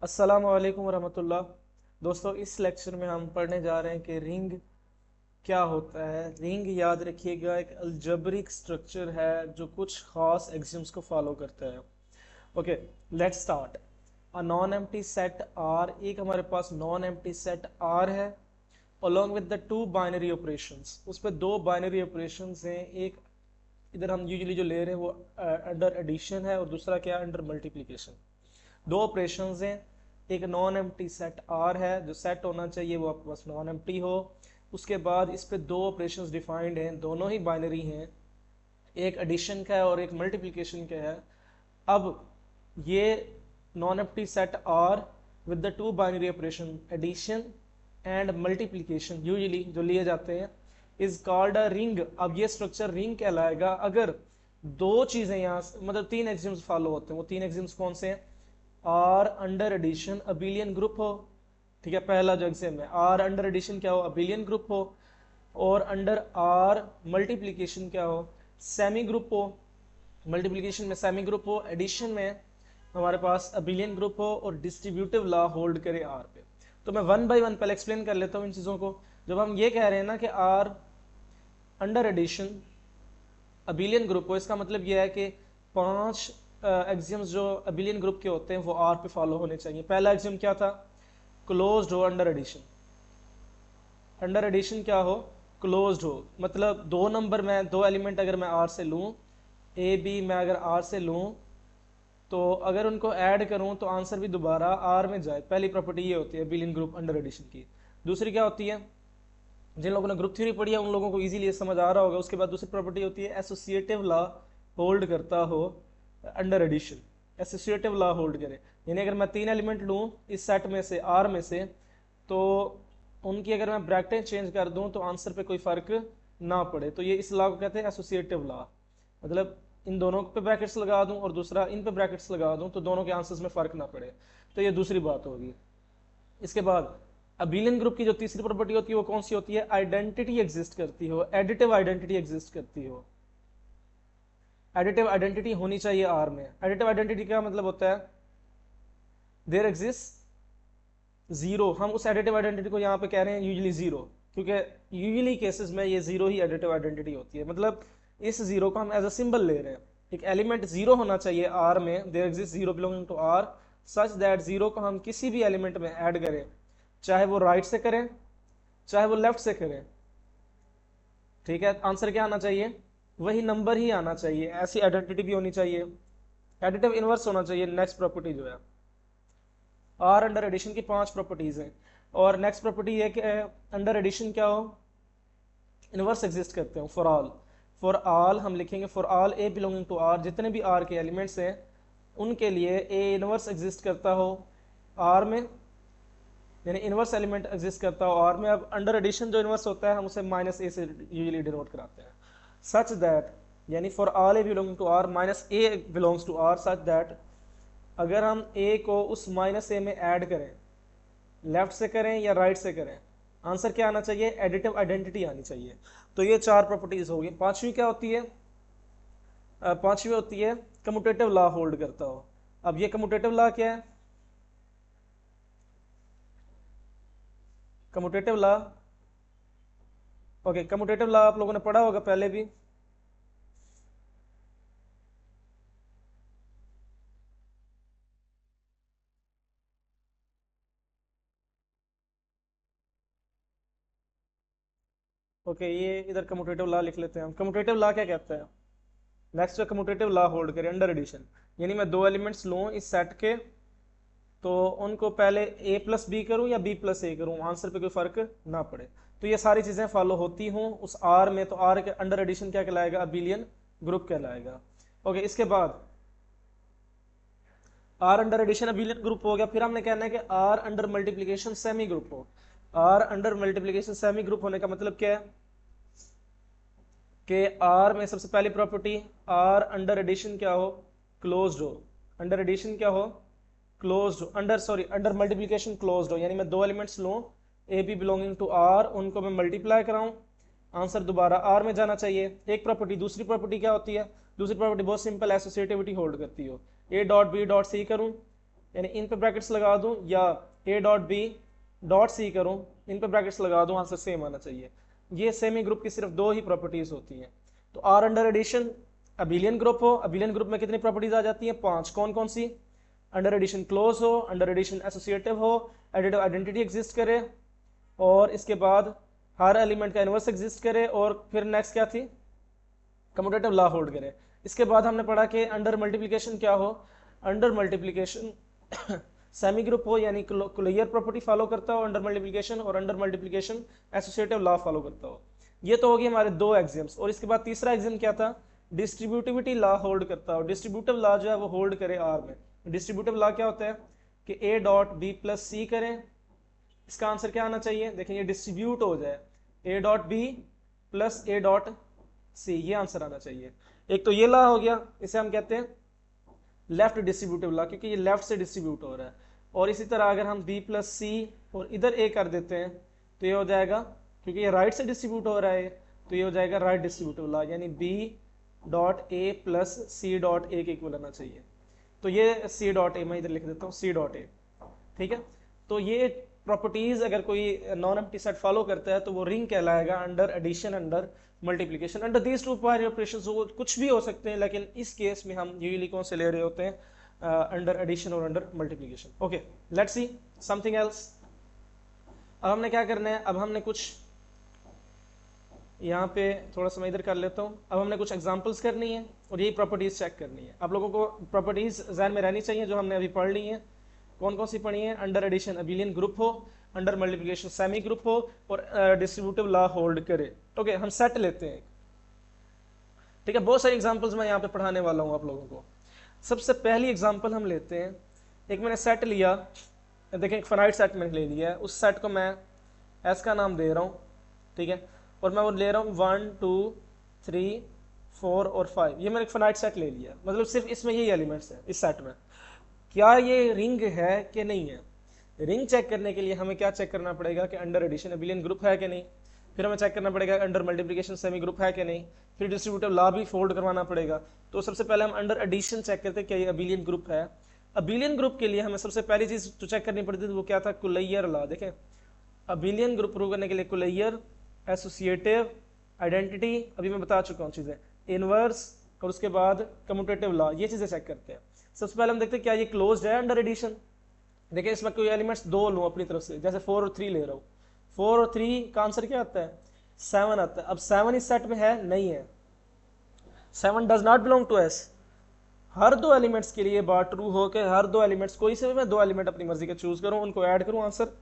अस्सलाम वालेकुम रहमतुल्लाह। दोस्तों, इस लेक्चर में हम पढ़ने जा रहे हैं कि रिंग क्या होता है। रिंग, याद रखिएगा, एक अलजेब्रिक स्ट्रक्चर है जो कुछ खास एक्सियम्स को फॉलो करता है। Okay, let's start. A non empty set R, एक हमारे पास नॉन एम्प्टी सेट आर है along with the two binary operations. उस पर दो बाइनरी ऑपरेशंस हैं। एक इधर हम यूजुअली जो ले रहे हैं वो अंडर एडिशन है और दूसरा क्या है, अंडर मल्टीप्लिकेशन। दो ऑपरेशंस हैं। एक नॉन एम्प्टी सेट आर है, जो सेट होना चाहिए वो आपके पास नॉन एम्प्टी हो। उसके बाद इस पे दो ऑपरेशंस डिफाइंड हैं, दोनों ही बाइनरी हैं। एक एडिशन का है और एक मल्टीप्लिकेशन का है। अब ये non empty set R with the two binary operation addition and multiplication usually जो लिए जाते हैं इज कॉल्ड अ रिंग। अब ये स्ट्रक्चर रिंग कहलाएगा अगर दो चीजें यहाँ मतलब तीन एक्सिम्स फॉलो होते हैं। वो तीन एक्सिम्स कौन से हैं? R under addition abelian group हो। ठीक है, पहला जो एग्जाम है, आर अंडर एडिशन क्या हो, अबिलियन ग्रुप हो। और अंडर आर मल्टीप्लिकेशन क्या हो, सेमी ग्रुप हो। मल्टीप्लिकेशन में सेमी ग्रुप हो, एडिशन में हमारे पास अबिलियन ग्रुप हो और डिस्ट्रीब्यूटिव लॉ होल्ड करे आर पे। तो मैं वन बाय वन पहले एक्सप्लेन कर लेता हूँ इन चीज़ों को। जब हम ये कह रहे हैं ना कि R under addition abelian group हो, इसका मतलब यह है कि पांच एक्सियम्स जो अबिलियन ग्रुप के होते हैं वो आर पे फॉलो होने चाहिए। पहला एक्सियम क्या था? क्लोज्ड हो अंडर एडिशन। अंडर एडिशन क्या हो? क्लोज्ड हो। मतलब दो नंबर में दो एलिमेंट अगर मैं आर से लूँ, ए बी मैं अगर आर से लूँ, तो अगर उनको ऐड करूँ तो आंसर भी दोबारा आर में जाए। पहली प्रॉपर्टी ये होती है अबिलियन ग्रुप अंडर एडिशन की। दूसरी क्या होती है? जिन लोगों ने ग्रुप थ्योरी पढ़ी है उन लोगों को इजीली समझ आ रहा होगा। उसके बाद दूसरी प्रॉपर्टी होती है एसोसिएटिव लॉ होल्ड करता हो under addition. Associative law hold करे, यानी अगर मैं तीन एलिमेंट लूँ इस सेट में से, आर में से, तो उनकी अगर मैं ब्रैकेटें चेंज कर दूं तो आंसर पे कोई फर्क ना पड़े। तो ये इस लॉ को कहते हैं एसोसिएटिव लॉ। मतलब इन दोनों पे ब्रैकेट्स लगा दूं और दूसरा इन पे ब्रैकेट्स लगा दूं तो दोनों के आंसर्स में फर्क ना पड़े। तो ये दूसरी बात होगी। इसके बाद अबिलियन ग्रुप की जो तीसरी प्रॉपर्टी होती है वो कौन सी होती है? आइडेंटिटी एग्जिस्ट करती हो, एडिटिव आइडेंटिटी एग्जिस्ट करती हो। एडिटिव आइडेंटिटी होनी चाहिए आर में। एडिटिव आइडेंटिटी का मतलब होता है देयर एग्जिस्ट जीरो। हम उस एडिटिव आइडेंटिटी को यहाँ पे कह रहे हैं यूजुअली जीरो, क्योंकि यूजुअली केसेस में ये जीरो ही एडिटिव आइडेंटिटी होती है। मतलब इस जीरो को हम एज अ सिंबल ले रहे हैं। एक एलिमेंट जीरो होना चाहिए आर में, there exist zero belonging to R, such that zero को हम किसी भी एलिमेंट में ऐड करें, चाहे वो राइट से करें चाहे वो लेफ्ट से करें, ठीक है, आंसर क्या आना चाहिए? वही नंबर ही आना चाहिए। ऐसी आइडेंटिटी भी होनी चाहिए। एडिटिव इनवर्स होना चाहिए नेक्स्ट प्रॉपर्टी जो है। आर अंडर एडिशन की पांच प्रॉपर्टीज हैं। और नेक्स्ट प्रॉपर्टी ये कि अंडर एडिशन क्या हो, इनवर्स एग्जिस्ट करते हो फॉर ऑल। फॉर ऑल हम लिखेंगे for all a belonging to R, जितने भी आर के एलिमेंट्स हैं उनके लिए ए इनवर्स एग्जिस्ट करता हो आर में, यानी इनवर्स एलिमेंट एग्जिस्ट करता हो आर में। अब अंडर एडिशन जो इनवर्स होता है हम उसे माइनस ए से यूजुअली डिनोट कराते हैं। सच दैट, यानी for all a belonging to R minus a belongs to R, such that अगर हम ए को उस माइनस ए में ऐड करें, लेफ्ट से करें या राइट से करें, आंसर क्या आना चाहिए? एडिटिव आइडेंटिटी आनी चाहिए। तो ये चार प्रॉपर्टीज होगी। पांचवी क्या होती है? पांचवी होती है कम्यूटेटिव लॉ होल्ड करता हो। अब ये कम्यूटेटिव लॉ क्या है? Commutative law, okay, commutative law आप लोगों ने पढ़ा होगा पहले भी। ओके, ये इधर कम्यूटेटिव लॉ लिख लेते हैं हम। कम्यूटेटिव लॉ क्या कहता है? नेक्स्ट कम्यूटेटिव लॉ होल्ड करें अंडर एडिशन, यानी मैं दो एलिमेंट्स लूँ इस सेट के, तो उनको पहले ए प्लस बी करूँ या बी प्लस ए करूँ, आंसर पे कोई फर्क ना पड़े। तो ये सारी चीज़ें फॉलो होती हूँ उस आर में, तो आर के अंडर एडिशन क्या कहलाएगा? अबिलियन ग्रुप कहलाएगा। ओके, इसके बाद R under addition abelian group हो गया। फिर हमने कहना है कि R under multiplication semi group हो। R under multiplication semi group होने का मतलब क्या है? कि आर में सबसे पहली प्रॉपर्टी, आर अंडर एडिशन क्या हो? क्लोज्ड हो। अंडर एडिशन क्या हो? क्लोज्ड हो। Under sorry under multiplication closed हो, यानी मैं दो एलिमेंट्स लूँ a b belonging to R, उनको मैं मल्टीप्लाई कराऊँ, आंसर दोबारा आर में जाना चाहिए। एक प्रॉपर्टी। दूसरी प्रॉपर्टी क्या होती है? दूसरी प्रॉपर्टी बहुत सिंपल, एसोसिएटिविटी होल्ड करती हो। A dot b dot c करूँ यानी इन पे ब्रैकेट्स लगा दूं या a dot b dot c करूं, इन पे ब्रैकेट्स लगा दूं, आंसर सेम आना चाहिए। ये सेमी ग्रुप की सिर्फ दो ही प्रॉपर्टीज होती हैं। तो R under addition abelian group हो, अबिलियन ग्रुप में कितनी प्रॉपर्टीज आ जाती हैं? 5। कौन कौन सी? अंडर एडिशन क्लोज हो, अंडर एडिशन एसोसिएटिव हो, एडिटिव आइडेंटिटी एग्जिस्ट करे, और इसके बाद हर एलिमेंट का इनवर्स एग्जिस्ट करे, और फिर नेक्स्ट क्या थी? कम्यूटेटिव लॉ होल्ड करे। इसके बाद हमने पढ़ा कि अंडर मल्टीप्लिकेशन क्या हो? अंडर मल्टीप्लिकेशन सेमी ग्रुप हो, यानी क्लोजर प्रॉपर्टी फॉलो करता हो अंडर मल्टीप्लिकेशन, और under multiplication associative law follow करता हो। ये तो होगी हमारे दो एग्जाम्स। और इसके बाद तीसरा एग्जाम क्या था? डिस्ट्रीब्यूटिविटी लॉ होल्ड करता हो। डिस्ट्रीब्यूटिव लॉ जो है वो होल्ड करे आर में। डिस्ट्रीब्यूटिव लॉ क्या होता है कि ए डॉट बी प्लस सी करें, इसका आंसर क्या आना चाहिए? देखें ये डिस्ट्रीब्यूट हो जाए, a dot b plus a dot c, ये आंसर आना चाहिए। एक तो ये लॉ हो गया, इसे हम कहते हैं लेफ्ट डिस्ट्रीब्यूटिव लॉ, क्योंकि ये लेफ्ट से डिस्ट्रीब्यूट हो रहा है। और इसी तरह अगर हम बी प्लस सी और इधर ए कर देते हैं तो ये हो जाएगा, क्योंकि ये राइट से डिस्ट्रीब्यूट हो रहा है, तो ये हो जाएगा राइट डिस्ट्रीब्यूटिव लॉ, यानी b dot a plus c dot a के इक्वल आना चाहिए। तो ये सी डॉट ए मैं इधर लिख देता हूँ, सी डॉट ए, ठीक है। तो ये प्रॉपर्टीज अगर कोई नॉन एम्प्टी सेट फॉलो करता है तो वो रिंग कहलाएगा under addition, under multiplication. Under these two binary operations वो कुछ भी हो सकते हैं, लेकिन इस केस में हम यूजुअली कौन से ले रहे होते हैं? अंडर एडिशन और under multiplication. Okay, let's see something else. अब हमने क्या करना है? अब हमने कुछ यहाँ पे थोड़ा सा मैं इधर कर लेता हूँ। अब हमने कुछ एग्जांपल्स करनी है और यही प्रॉपर्टीज चेक करनी है। आप लोगों को प्रॉपर्टीज ज़हन में रहनी चाहिए जो हमने अभी पढ़ ली हैं। कौन कौन सी पढ़ी है? अंडर एडिशन अबिलियन ग्रुप हो, अंडर मल्टीप्लिकेशन सेमी ग्रुप हो, और डिस्ट्रीब्यूटिव लॉ होल्ड करे। ओके, हम सेट लेते हैं, ठीक है। बहुत सारी एग्जांपल्स मैं यहाँ पे पढ़ाने वाला हूँ आप लोगों को। सबसे पहली एग्जांपल हम लेते हैं, एक मैंने सेट लिया, देखें एक फाइनाइट सेट मैंने ले लिया है, उस सेट को मैं एस का नाम दे रहा हूँ, ठीक है, और मैं वो ले रहा हूँ 1 2 3 4 और 5। ये मैंने एक फाइनाइट सेट ले लिया, मतलब सिर्फ इसमें यही एलिमेंट्स हैं इस सेट में। क्या ये रिंग है कि नहीं है? रिंग चेक करने के लिए हमें क्या चेक करना पड़ेगा कि अंडर एडिशन अबिलियन ग्रुप है कि नहीं, फिर हमें चेक करना पड़ेगा अंडर मल्टीप्लिकेशन सेमी ग्रुप है कि नहीं, फिर डिस्ट्रीब्यूटिव लॉ भी फोल्ड करवाना पड़ेगा। तो सबसे पहले हम अंडर एडिशन चेक करते हैं क्या ये अबिलियन ग्रुप है। अबिलियन ग्रुप के लिए हमें सबसे पहली चीज जो चेक करनी पड़ती थी वो क्या था? कुलैयर लॉ। देखें, अबिलियन ग्रुप प्रूव करने के लिए कुलैयर, एसोसिएटिव, आइडेंटिटी, अभी मैं बता चुका हूँ चीजें, इनवर्स, और उसके बाद कम्यूटेटिव लॉ, ये चीजें चेक करते हैं। सबसे पहले हम देखते हैं क्या ये क्लोज्ड है अंडर एडिशन। देखिए इसमें कोई एलिमेंट्स दो लूँ अपनी तरफ से, जैसे 4 और 3 ले रहा हूँ, 4 और 3 का आंसर क्या आता है? 7 आता है। अब 7 इस सेट में है? नहीं है, 7 does not belong to S. हर दो एलिमेंट्स के लिए बात ट्रू हो के हर दो एलिमेंट्स, कोई से भी मैं दो एलिमेंट अपनी मर्जी के चूज करूँ, उनको ऐड करूँ, आंसर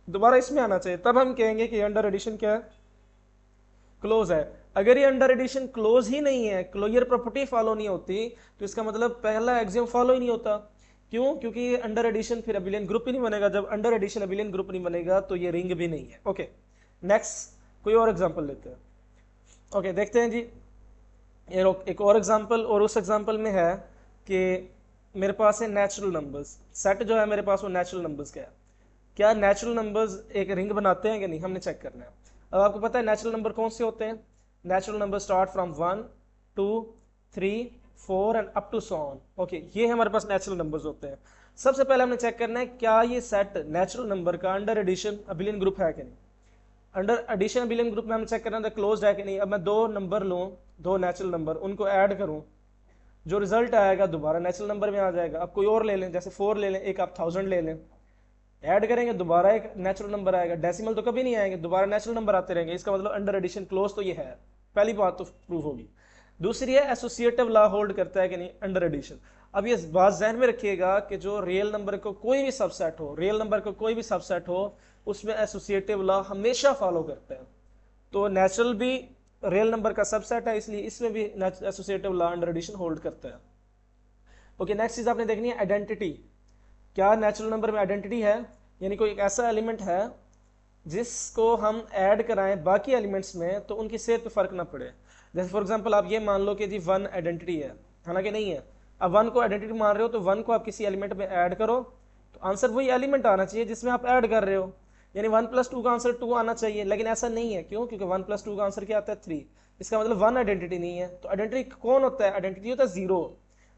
दोबारा इसमें आना चाहिए, तब हम कहेंगे कि अंडर एडिशन क्या है? क्लोज है। अगर ये अंडर एडिशन क्लोज ही नहीं है, क्लोजर प्रॉपर्टी फॉलो नहीं होती, तो इसका मतलब पहला एक्सियम फॉलो ही नहीं होता। क्यों? क्योंकि ये अंडर एडिशन फिर अबिलियन ग्रुप ही नहीं बनेगा। जब अंडर एडिशन अबिलियन ग्रुप नहीं बनेगा तो ये रिंग भी नहीं है। ओके, नेक्स्ट कोई और एग्जांपल लेते हैं। ओके, देखते हैं जी एक और एग्जांपल, और उस एग्जांपल में है कि मेरे पास है नेचुरल नंबर्स। सेट जो है मेरे पास वो नेचुरल नंबर्स का है। क्या नेचुरल नंबर्स एक रिंग बनाते हैं कि नहीं, हमने चेक करना है। अब आपको पता है नेचुरल नंबर कौन से होते हैं? Natural number start from 1 2 3 4 and up to so on. Okay, ये हमारे पास नेचुरल नंबर्स होते हैं। सबसे पहले हमने चेक करना है क्या ये सेट नेचुरल नंबर का अंडर एडिशन अबिलियन ग्रुप है कि नहीं। अंडर एडिशन अबिलियन ग्रुप में हमें चेक करना है क्लोज्ड है कि नहीं। अब मैं दो नंबर लूँ, दो नेचुरल नंबर, उनको ऐड करूँ, जो रिजल्ट आएगा दोबारा नेचुरल नंबर में आ जाएगा। अब कोई और ले लें, जैसे 4 ले लें, एक आप 1000 ले लें, ऐड करेंगे दोबारा एक नेचुरल नंबर आएगा। डेसिमल तो कभी नहीं आएंगे, दोबारा नेचुरल नंबर आते रहेंगे। इसका मतलब अंडर एडिशन क्लोज तो ये है, पहली बात तो प्रूव होगी। दूसरी है एसोसिएटिव लॉ होल्ड करता है कि नहीं अंडर एडिशन। अब ये बात ध्यान में रखिएगा कि जो रियल नंबर को कोई भी सबसेट हो, रियल नंबर को कोई भी सबसेट हो, उसमें एसोसिएटिव लॉ हमेशा फॉलो करता है। तो नेचुरल भी रियल नंबर का सबसेट है, इसलिए इसमें भी associative law under addition hold करता है। ओके, नेक्स्ट चीज आपने देखनी है आइडेंटिटी। क्या नेचुरल नंबर में आइडेंटिटी है? यानी कोई एक ऐसा एलिमेंट है जिसको हम ऐड कराएं बाकी एलिमेंट्स में तो उनकी सेहत पे फर्क ना पड़े। जैसे फॉर एग्जांपल आप ये मान लो कि जी 1 आइडेंटिटी है, हालांकि नहीं है। अब 1 को आइडेंटिटी मान रहे हो तो 1 को आप किसी एलिमेंट में ऐड करो तो आंसर वही एलिमेंट आना चाहिए जिसमें आप ऐड कर रहे हो, यानी 1 + 2 का आंसर 2 आना चाहिए। लेकिन ऐसा नहीं है, क्यों? क्योंकि 1 + 2 का आंसर क्या आता है? 3। इसका मतलब 1 आइडेंटिटी नहीं है। तो आइडेंटिटी कौन होता है? आइडेंटिटी होता है 0।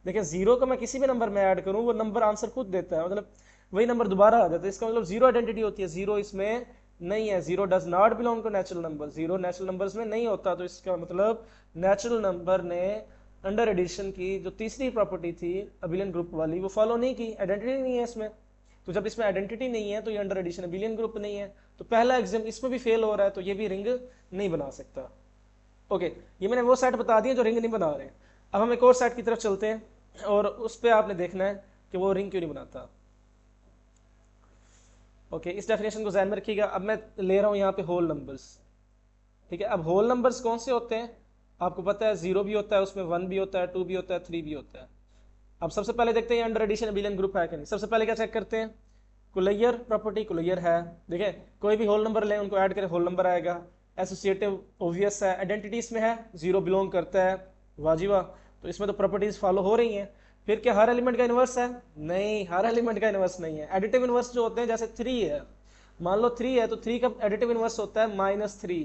देखिए जीरो को मैं किसी भी नंबर में ऐड करूं वो नंबर आंसर खुद देता है, मतलब वही नंबर दोबारा आ जाता है, इसका मतलब जीरो आइडेंटिटी होती है, जीरो इसमें नहीं है, zero does not belong to natural number, zero natural numbers में नहीं होता, तो इसका मतलब नेचुरल नंबर ने अंडर एडिशन की जो तीसरी प्रॉपर्टी थी अबिलियन ग्रुप वाली वो फॉलो नहीं की, आइडेंटिटी नहीं है इसमें, तो जब इसमें आइडेंटिटी नहीं है तो ये अंडर एडिशन अबिलियन ग्रुप नहीं है, तो पहला एग्जाम इसमें भी फेल हो रहा है, तो ये भी रिंग नहीं बना सकता। ओके, ये मैंने वो सेट बता दिए जो रिंग नहीं बना रहे। अब हम एक और सेट की तरफ चलते हैं और उस पर आपने देखना है कि वो रिंग क्यों नहीं बनाता। ओके, इस डेफिनेशन को ध्यान में रखिएगा। अब मैं ले रहा हूं यहाँ पे होल नंबर्स, ठीक है। अब होल नंबर्स कौन से होते हैं, आपको पता है जीरो भी होता है उसमें, वन भी होता है, टू भी होता है, थ्री भी होता है। अब सबसे पहले देखते हैं अंडर एडिशन अबिलियन ग्रुप है कि नहीं। सबसे पहले क्या चेक करते हैं, कुलैयर प्रॉपर्टी, कुलैयर है, देखिए कोई भी होल नंबर लें उनको ऐड करें होल नंबर आएगा। एसोसिएटिव ओवियस है, आइडेंटिटीज में है, जीरो बिलोंग करता है, वाजिबा, तो इसमें तो प्रॉपर्टीज फॉलो हो रही हैं। फिर क्या हर एलिमेंट का इनवर्स है, नहीं, हर एलिमेंट का इनवर्स नहीं है। एडिटिव इनवर्स जो होते हैं, जैसे थ्री है, मान लो थ्री है तो थ्री का एडिटिव इनवर्स होता है -3।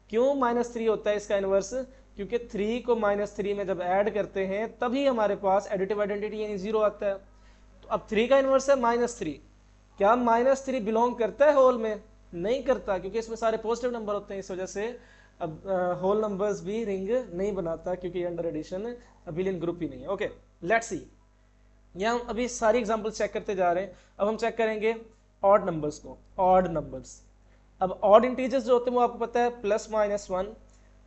क्यों -3 होता है इसका इनवर्स, क्योंकि थ्री को -3 में जब ऐड करते हैं तभी हमारे पास एडिटिव आइडेंटिटी यानी जीरो आता है। तो अब थ्री का इनवर्स है -3, क्या -3 बिलोंग करता है होल में, नहीं करता, क्योंकि इसमें सारे पॉजिटिव नंबर होते हैं, इस वजह से अब होल नंबर्स भी रिंग नहीं बनाता, क्योंकि अंडर एडिशन अबिलियन ग्रुप ही नहीं है। ओके, लेट्स सी, यहाँ हम अभी सारी एग्जांपल चेक करते जा रहे हैं। अब हम चेक करेंगे ऑड नंबर्स को, ऑड नंबर्स। अब ऑड इंटीजर्स जो होते हैं वो आपको पता है +-1,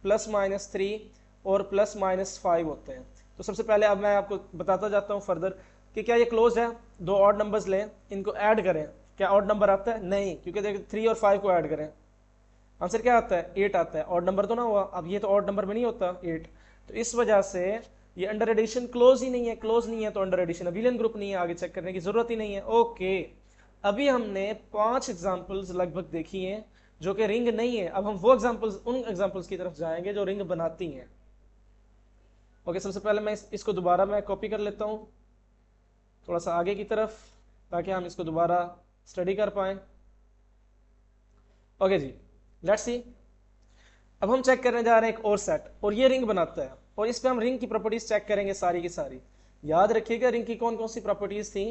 +-3 और +-5 होते हैं। तो सबसे पहले अब मैं आपको बताता जाता हूँ फर्दर कि क्या ये क्लोज है, दो ऑड नंबर्स लें, इनको ऐड करें, क्या ऑड नंबर आता है, नहीं, क्योंकि देखिए 3 और 5 को ऐड करें, आंसर क्या आता है, 8 आता है, ऑड नंबर तो ना हुआ। अब ये तो ऑड नंबर में नहीं होता 8, तो इस वजह से ये अंडर एडिशन क्लोज ही नहीं है, क्लोज नहीं है तो अंडर एडिशन अबिलियन ग्रुप नहीं है, आगे चेक करने की जरूरत ही नहीं है। ओके, अभी हमने 5 एग्जांपल्स लगभग देखी हैं जो कि रिंग नहीं है। अब हम वो एग्जांपल्स, उन एग्जांपल्स की तरफ जाएंगे जो रिंग बनाती हैं। ओके, सबसे पहले मैं इसको दोबारा मैं कॉपी कर लेता हूँ थोड़ा सा आगे की तरफ, ताकि हम इसको दोबारा स्टडी कर पाएं। ओके जी, लेट्स सी। अब हम चेक करने जा रहे हैं एक और सेट, और ये रिंग बनाता है, और इस पे हम रिंग की प्रॉपर्टीज चेक करेंगे सारी की सारी। याद रखिएगा रिंग की कौन कौन सी प्रॉपर्टीज थी,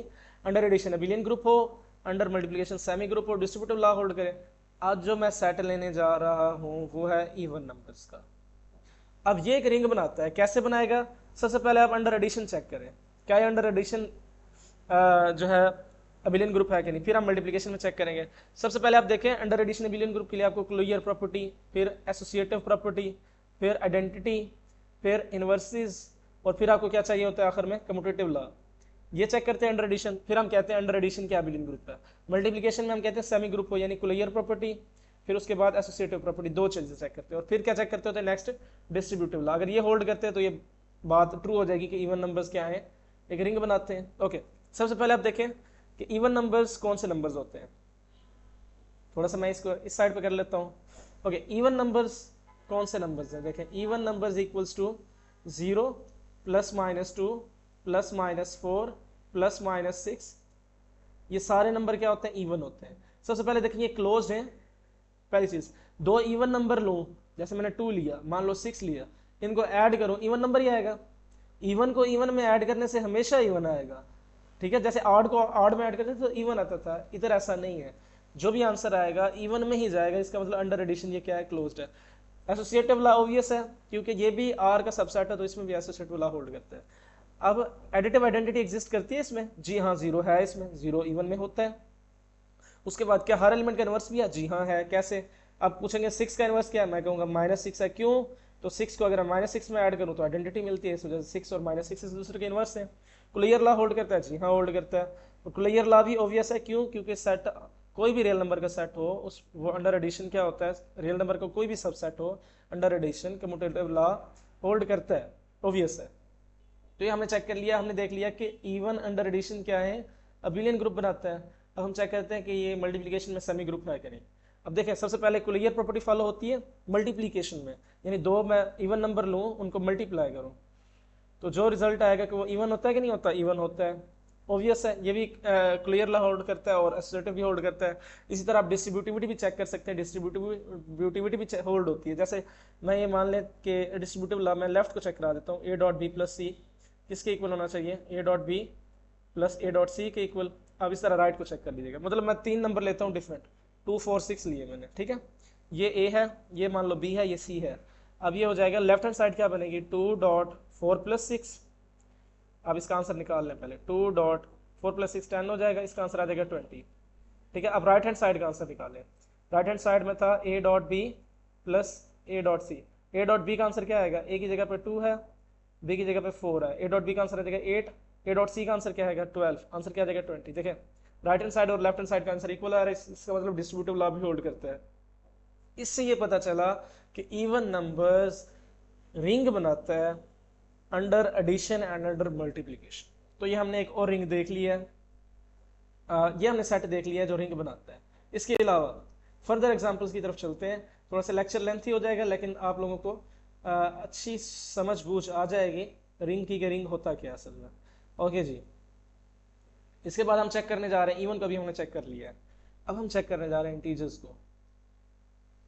अंडर एडिशन अबिलियन ग्रुप हो, अंडर मल्टीप्लिकेशन सेमी ग्रुप हो, डिस्ट्रीब्यूटिव लॉ होल्ड करें। आज जो मैं सेट लेने जा रहा हूँ वो है इवन नंबर्स का। अब ये एक रिंग बनाता है, कैसे बनाएगा, सबसे पहले आप अंडर एडिशन चेक करें, क्या ये अंडर एडिशन जो है अबिलियन ग्रुप है कि नहीं। फिर हम मल्टीप्लिकेशन में चेक करेंगे। सबसे पहले आप देखें अंडर एडिशन अबिलियन ग्रुप के लिए आपको क्लोजर प्रॉपर्टी, फिर एसोसिएटिव प्रॉपर्टी, फिर आइडेंटिटी, फिर इनवर्सिस, और फिर आपको क्या चाहिए होता है आखिर में, कम्यूटेटिव लॉ। ये चेक करते हैं अंडर एडिशन, फिर हम कहते हैं अंडर एडिशन क्या अबिलियन ग्रुप है। मल्टीप्लिकेशन में हम कहते हैं सेमी ग्रुप हो, यानी क्लोजर प्रॉपर्टी, फिर उसके बाद एसोसिएटिव प्रॉपर्टी, दो चीजें चेक करते हैं। और फिर क्या चेक करते होते हैं नेक्स्ट, डिस्ट्रीब्यूटिव लॉ। अगर ये होल्ड करते हैं तो ये बात ट्रू हो जाएगी कि इवन नंबर्स क्या है, एक रिंग बनाते हैं। ओके, सबसे पहले आप देखें कि इवन नंबर्स कौन से नंबर्स होते हैं। थोड़ा सा मैं इसको इस साइड पे कर लेता हूँ। ओके, इवन नंबर्स कौन से नंबर्स हैं, देखें इवन नंबर्स इक्वल्स टू 0 +-2 +-4 +-6, ये सारे नंबर क्या होते हैं, इवन होते हैं। सबसे पहले देखिए ये क्लोज है, पहली चीज, दो इवन नंबर लूं, जैसे मैंने 2 लिया, मान लो 6 लिया, इनको ऐड करूं, इवन नंबर ही आएगा। इवन को इवन में ऐड करने से हमेशा इवन आएगा, ठीक है। जैसे ऑड को ऑड में ऐड करते थे तो इवन आता था, इधर ऐसा नहीं है, जो भी आंसर आएगा इवन में ही जाएगा, इसका मतलब अंडर एडिशन ये क्या है, क्लोज्ड है। एसोसिएटिव लॉ ऑब्वियस है, क्योंकि ये भी आर का सबसेट है, तो इसमें भी एसोसिएटिव लॉ होल्ड करता है। अब एडिटिव आइडेंटिटी एग्जिस्ट करती है इसमें, जी हाँ, जीरो है इसमें, जीरो इवन में होता है। उसके बाद क्या हर एलिमेंट का इनवर्स भी है, जी हाँ है, कैसे। आप पूछेंगे 6 का इनवर्स क्या है, मैं कहूँगा -6 है, क्यों, तो 6 को अगर मैं -6 में ऐड करूँ तो आइडेंटिटी मिलती है, इस वजह से 6 और -6 एक दूसरे के इनवर्स है। क्लियर लॉ होल्ड करता है, जी हाँ होल्ड करता है। और क्लियर लॉ भी ऑब्वियस है, क्यों, क्योंकि सेट कोई भी रियल नंबर का सेट हो, उस वो अंडर एडिशन क्या होता है, रियल नंबर का कोई भी सबसेट हो, under addition commutative law hold करता है, ऑब्वियस है। तो ये हमने चेक कर लिया, हमने देख लिया कि इवन अंडर एडिशन क्या है, अबिलियन ग्रुप बनाता है। अब हम चेक करते हैं कि ये मल्टीप्लिकेशन में सेमी ग्रुप है कि नहीं। अब देखें, सबसे पहले क्लियर प्रॉपर्टी फॉलो होती है मल्टीप्लिकेशन में, यानी दो मैं इवन नंबर लूँ, उनको मल्टीप्लाई करूँ, तो जो रिजल्ट आएगा कि वो इवन होता है कि नहीं होता, इवन होता है, ऑब्वियस है। ये भी क्लियर लॉ होल्ड करता है और एसोसिएटिव भी होल्ड करता है। इसी तरह आप डिस्ट्रीब्यूटिविटी भी चेक कर सकते हैं, डिस्ट्रीब्यूटिविटी भी होल्ड होती है। जैसे मैं ये मान लें कि डिस्ट्रीब्यूटिव लॉ, मैं लेफ्ट को चेक करा देता हूँ, a.b + c किसके इक्वल होना चाहिए, a dot b plus a dot c के इक्वल। अब इस तरह राइट को चेक कर लीजिएगा, मतलब मैं 3 नंबर लेता हूँ डिफरेंट, 2 4 6 लिए मैंने, ठीक है। ये ए है, ये मान लो बी है, ये सी है। अब ये हो जाएगा लेफ्ट हैंड साइड क्या बनेगी, 2 डॉट 4 प्लस 6। अब इसका आंसर निकाल लें पहले, 2 डॉट 4 प्लस 6 10 हो जाएगा, इसका आंसर आ जाएगा 20, ठीक है। अब राइट हैंड साइड का आंसर निकालें। राइट हैंड साइड में था a dot b plus a dot c. A dot b का आंसर क्या आएगा, ए की जगह पे 2 है, बी की जगह पे 4 है, ए डॉट बी का आंसर आ जाएगा 8, ए डॉट सी का आंसर क्या आएगा 12, आंसर क्या आ जाएगा 20। देखें राइट हैंड साइड और लेफ्ट हैंड साइड का आंसर इक्वल आ रहा है, इसका मतलब डिस्ट्रीब्यूटिव लॉ भी होल्ड करता है। इससे ये पता चला कि इवन नंबर्स रिंग बनाता है under addition and under multiplication. तो ये हमने एक और रिंग देख लिया है, ये हमने सेट देख लिया है जो रिंग बनाता है। इसके अलावा फर्दर एग्जांपल्स की तरफ चलते हैं। थोड़ा सा लेक्चर लेंथी हो जाएगा, लेकिन आप लोगों को अच्छी समझ बूझ आ जाएगी रिंग की रिंग होता क्या असल में। ओके जी, इसके बाद हम चेक करने जा रहे हैं, इवन को भी हमने चेक कर लिया है, अब हम चेक करने जा रहे हैं इंटीजर्स को।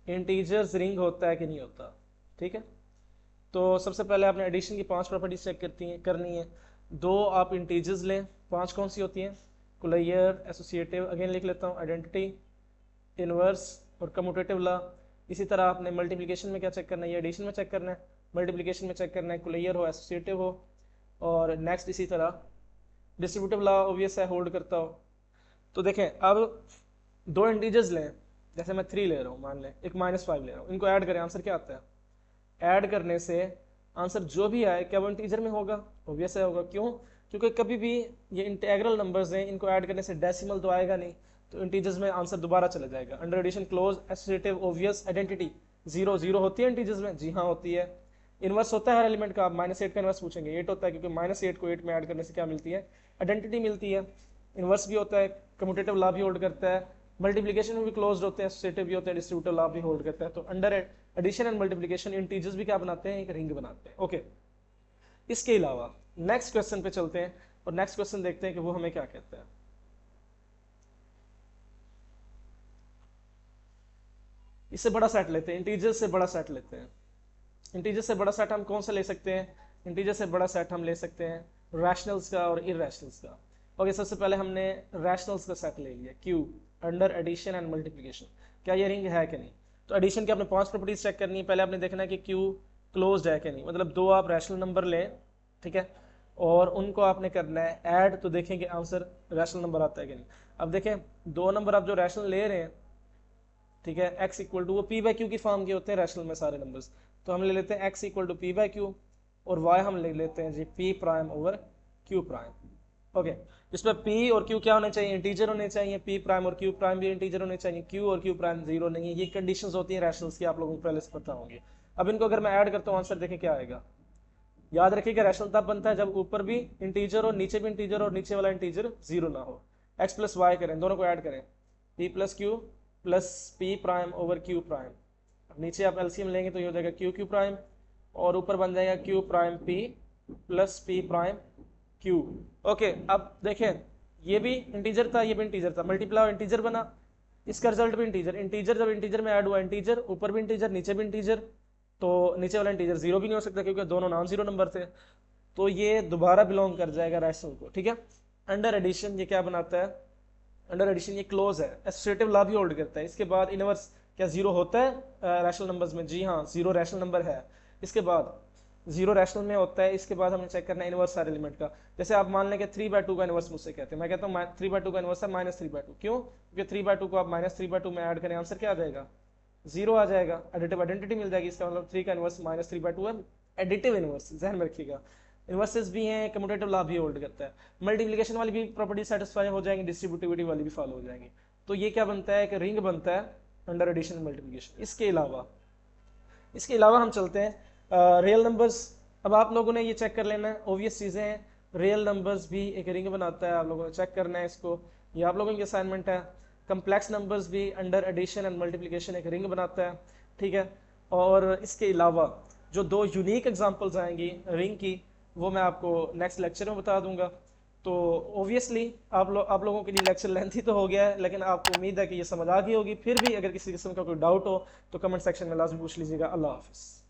इंटीजर्स रिंग होता है कि नहीं होता, ठीक है। तो सबसे पहले आपने एडिशन की 5 प्रॉपर्टीज चेक करनी है। 2 आप इंटीजर्स लें, 5 कौन सी होती हैं, कुलैयर, एसोसिएटिव, अगेन लिख लेता हूँ, आइडेंटिटी, इनवर्स और कम्यूटेटिव लॉ। इसी तरह आपने मल्टीप्लिकेशन में क्या चेक करना है, ये एडिशन में चेक करना है, मल्टीप्लिकेशन में चेक करना है कुलैयर हो, एसोसिएटिव हो। और नेक्स्ट इसी तरह डिस्ट्रीब्यूटिव लॉ ऑब्वियस है, होल्ड करता हो। तो देखें अब 2 इंटीजर्स लें, जैसे मैं 3 ले रहा हूँ मान लें, एक -5 ले रहा हूँ, इनको ऐड करें, आंसर क्या आता है, ऐड करने से आंसर जो भी आए क्या वो इंटीजर में होगा, ऑब्वियस है होगा। क्यों, क्योंकि कभी भी ये इंटीग्रल नंबर्स हैं, इनको ऐड करने से डेसिमल तो आएगा नहीं, तो इंटीजर्स में आंसर दोबारा चला जाएगा। Under addition close, associative, obvious, identity. 0 0 होती है इंटीजर्स में, जी हाँ होती है। इनवर्स होता है हर एलिमेंट का, आप -8 का इनवर्स पूछेंगे, 8 होता है, क्योंकि -8 को 8 में ऐड करने से क्या मिलती है, आइडेंटिटी मिलती है। इनवर्स भी होता है, कम्यूटेटिव लॉ भी होल्ड करता है, मल्टीप्लिकेशन में भी क्लोज होते हैं, एसोसिएटिव भी होते हैं, डिस्ट्रीब्यूटिव लॉ भी होल्ड करता है। तो under addition and multiplication integers भी क्या बनाते हैं, एक रिंग बनाते हैं। ओके, इसके अलावा नेक्स्ट क्वेश्चन पे चलते हैं और नेक्स्ट क्वेश्चन देखते हैं कि वो हमें क्या कहता है। इससे बड़ा सेट लेते हैं, इंटीजर से बड़ा सेट लेते हैं। इंटीजर से बड़ा सेट हम कौन सा ले सकते हैं, इंटीजर से बड़ा सेट हम ले सकते हैं रैशनल्स का और इरैशनल्स का। ओके, सबसे पहले हमने रैशनल्स का सेट ले लिया, Q, under addition and multiplication. क्या ये रिंग है कि नहीं, तो एडिशन की आपने 5 प्रॉपर्टीज चेक करनी है। पहले आपने देखना है कि क्यू क्लोज्ड है कि नहीं, मतलब 2 आप रैशनल नंबर लें, ठीक है, और उनको आपने करना है ऐड, तो देखेंगे आंसर रैशनल नंबर आता है कि नहीं। अब देखें 2 नंबर आप जो रैशनल ले रहे हैं, ठीक है, x इक्वल टू, वो p बाई क्यू की फॉर्म के होते हैं रैशनल में सारे नंबर्स, तो हम ले लेते हैं x equal to P by Q, और y हम ले लेते हैं जी p prime over q prime. Okay, इसमें p और q क्या होने चाहिए, इंटीजर होने चाहिए, p प्राइम और q प्राइम भी इंटीजर होने चाहिए, q और q प्राइम 0 नहीं है। ये कंडीशंस होती हैं रैशनल्स की, आप लोगों को पहले से पता होंगी। अब इनको अगर मैं ऐड करता हूँ, आंसर देखें क्या आएगा। याद रखिएगा रैशनल तब बनता है जब ऊपर भी इंटीजर और नीचे भी इंटीजर और नीचे वाला इंटीजर 0 ना हो। x प्लस वाई करें, दोनों को ऐड करें, p plus Q plus P prime over Q prime. नीचे आप एलसीएम लेंगे तो ये हो जाएगा क्यू क्यू प्राइम, और ऊपर बन जाएगा Q prime P plus P prime Q. Okay, अब देखें ये भी इंटीजर था, ये भी इंटीजर था, मल्टीप्लाई इंटीजर बना, इसका रिजल्ट भी इंटीजर। इंटीजर जब इंटीजर में ऐड हुआ, इंटीजर ऊपर भी इंटीजर नीचे भी इंटीजर, तो नीचे वाला इंटीजर 0 भी नहीं हो सकता क्योंकि दोनों नॉन जीरो नंबर थे, तो ये दोबारा बिलोंग कर जाएगा रैशनल को, ठीक है। अंडर एडिशन ये क्या बनाता है, अंडर एडिशन ये क्लोज है, एसोसिएटिव लॉ भी होल्ड करता है। इसके बाद इनवर्स क्या 0 होता है रैशनल नंबर्स में, जी हाँ 0 रैशनल नंबर है। इसके बाद 0 रैशनल में होता है। इसके बाद हमें चेक करना है इनवर्स सारे एलिमेंट का। जैसे आप मान लें कि 3/2 का इनवर्स मुझसे कहते हैं, मैं कहता हूँ 3/2 का इनवर्स है -3/2, क्यों, क्योंकि 3/2 को आप -3/2 में ऐड करें, आंसर क्या आ जाएगा, 0 आ जाएगा। एडिटिव आइडेंटिटी मिल जाएगी, इसका मतलब 3 का इनवर्स -3/2 है, एडिटिव इनवर्स, ध्यान में रखिएगा। इनवर्सेस भी हैं, कम्यूटेटिव लॉ भी होल्ड करता है, मल्टीप्लिकेशन वाली भी प्रॉपर्टी सेटिस्फाई हो जाएंगी, डिस्ट्रीब्यूटिविटी वाली भी फॉलो हो जाएंगी। तो ये क्या बनता है, एक रिंग बनता है अंडर एडिशन मल्टीप्लिकेशन। इसके अलावा हम चलते हैं रियल नंबर्स। अब आप लोगों ने ये चेक कर लेना है, ऑब्वियस चीज़ें हैं, रियल नंबर्स भी एक रिंग बनाता है, आप लोगों ने चेक करना है इसको, ये आप लोगों की असाइनमेंट है। कम्प्लेक्स नंबर्स भी अंडर एडिशन एंड मल्टीप्लिकेशन एक रिंग बनाता है, ठीक है। और इसके अलावा जो 2 यूनिक एग्जांपल्स आएंगी रिंग की, वो मैं आपको नेक्स्ट लेक्चर में बता दूंगा। तो ऑब्वियसली आप लोगों के लिए लेक्चर लेंथी तो हो गया है, लेकिन आपको उम्मीद है कि ये समझ आ गई होगी। फिर भी अगर किसी किस्म का कोई डाउट हो तो कमेंट सेक्शन में लाजमी पूछ लीजिएगा। अल्लाह हाफिज़।